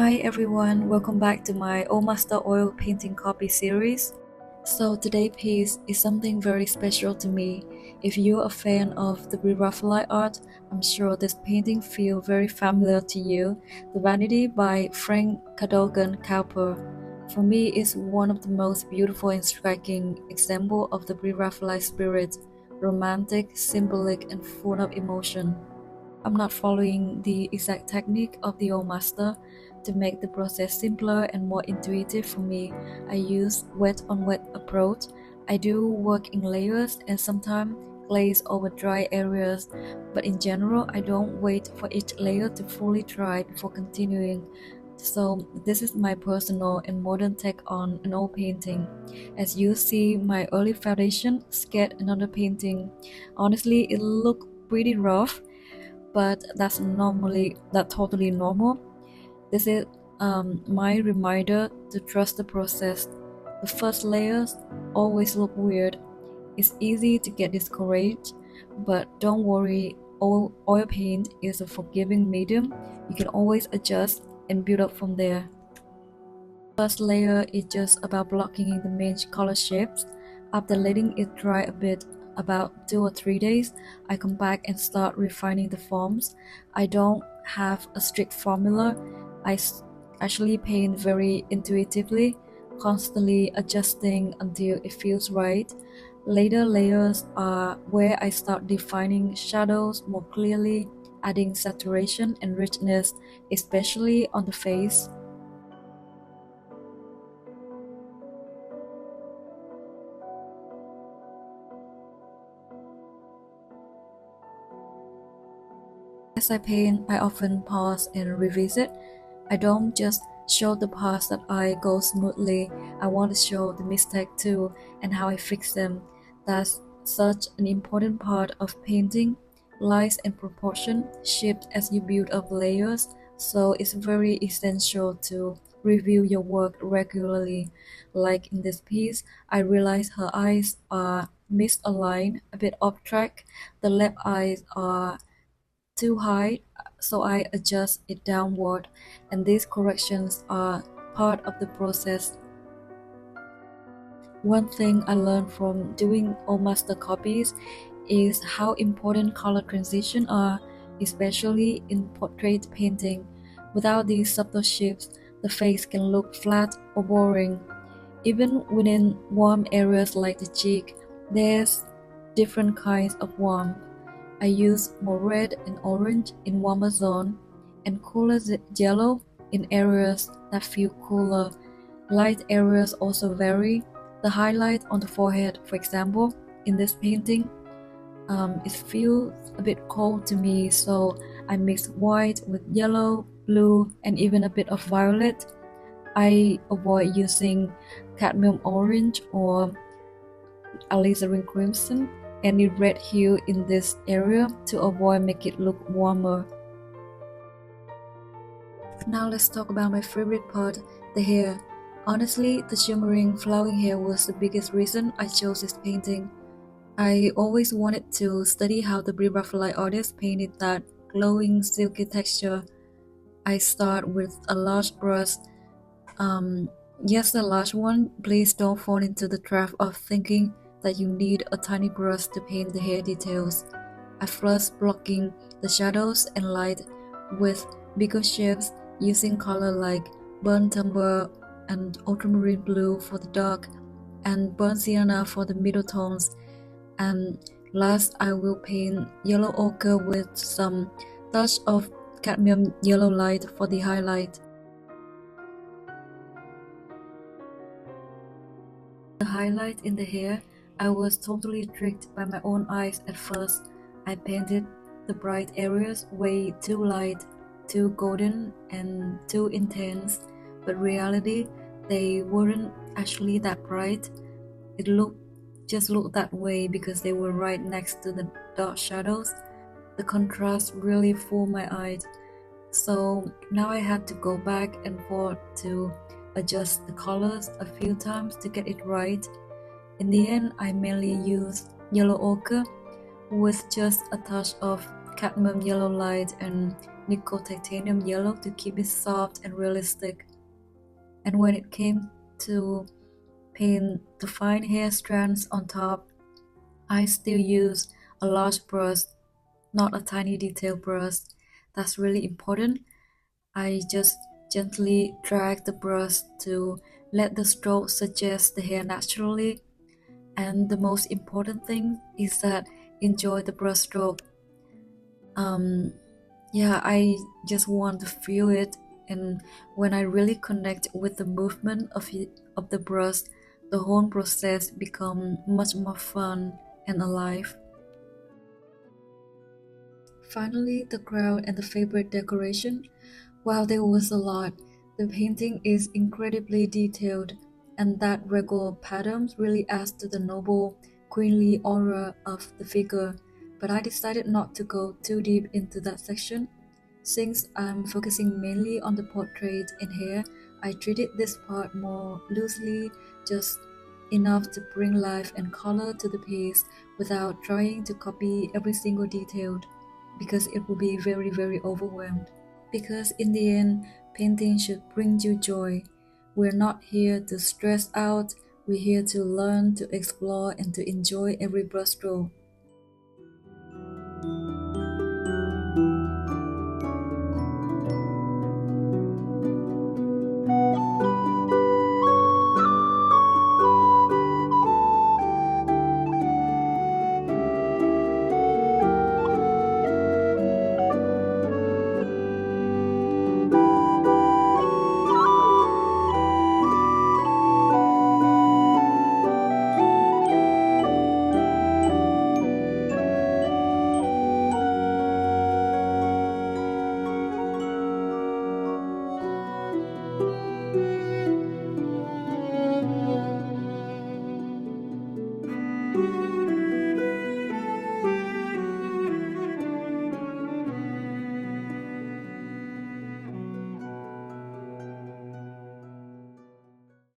Hi everyone, welcome back to my Old Master Oil Painting Copy series. So today's piece is something very special to me. If you're a fan of the Raphaelite art, I'm sure this painting feels very familiar to you. The Vanity by Frank Cadogan Cowper. For me, it's one of the most beautiful and striking examples of the Raphaelite spirit, romantic, symbolic, and full of emotion. I'm not following the exact technique of the old master. To make the process simpler and more intuitive for me, I use wet on wet approach. I do work in layers and sometimes glaze over dry areas, but in general I don't wait for each layer to fully dry before continuing. So this is my personal and modern take on an old painting. As you see my early foundation sketch another painting. Honestly, it looked pretty rough, but that's totally normal. This is my reminder to trust the process. The first layers always look weird. It's easy to get discouraged, but don't worry, oil paint is a forgiving medium. You can always adjust and build up from there. First layer is just about blocking in the main color shapes. After letting it dry a bit, about 2 or 3 days, I come back and start refining the forms. I don't have a strict formula. I actually paint very intuitively, constantly adjusting until it feels right. Later layers are where I start defining shadows more clearly, adding saturation and richness, especially on the face. As I paint, I often pause and revisit. I don't just show the parts that I go smoothly, I want to show the mistake too and how I fix them. That's such an important part of painting. Light and proportion shift as you build up layers, so it's very essential to review your work regularly. Like in this piece, I realize her eyes are misaligned, a bit off track. The left eyes are too high, so I adjust it downward, and these corrections are part of the process. One thing I learned from doing all master copies is how important color transitions are, especially in portrait painting. Without these subtle shifts, the face can look flat or boring. Even within warm areas like the cheek, there's different kinds of warmth. I use more red and orange in warmer zone and cooler yellow in areas that feel cooler. Light areas also vary. The highlight on the forehead, for example, in this painting, it feels a bit cold to me, so I mix white with yellow, blue, and even a bit of violet. I avoid using cadmium orange or alizarin crimson, any red hue in this area to avoid make it look warmer. Now let's talk about my favorite part, the hair. Honestly, the shimmering flowing hair was the biggest reason I chose this painting. I always wanted to study how the Raphaelite artist painted that glowing silky texture. I start with a large brush. Yes, a large one. Please don't fall into the trap of thinking that you need a tiny brush to paint the hair details. I first blocking the shadows and light with bigger shapes using color like burnt umber and ultramarine blue for the dark and burnt sienna for the middle tones. And last I will paint yellow ochre with some touch of cadmium yellow light for the highlight. The highlight in the hair, I was totally tricked by my own eyes at first. I painted the bright areas way too light, too golden, and too intense, but reality, they weren't actually that bright. It just looked that way because they were right next to the dark shadows. The contrast really fooled my eyes. So now I had to go back and forth to adjust the colors a few times to get it right. In the end, I mainly used yellow ochre with just a touch of cadmium yellow light and nickel titanium yellow to keep it soft and realistic. And when it came to paint the fine hair strands on top, I still use a large brush, not a tiny detail brush. That's really important. I just gently drag the brush to let the stroke suggest the hair naturally. And the most important thing is that enjoy the brush stroke. Um, yeah, I just want to feel it, and when I really connect with the movement of the brush, the whole process become much more fun and alive. Finally, the crown and the favorite decoration. While there was a lot, the painting is incredibly detailed, and that regal pattern really adds to the noble, queenly aura of the figure. But I decided not to go too deep into that section. Since I'm focusing mainly on the portrait and hair, I treated this part more loosely, just enough to bring life and color to the piece without trying to copy every single detail, because it would be very overwhelmed. Because in the end, painting should bring you joy. We're not here to stress out, we're here to learn, to explore, and to enjoy every brushstroke.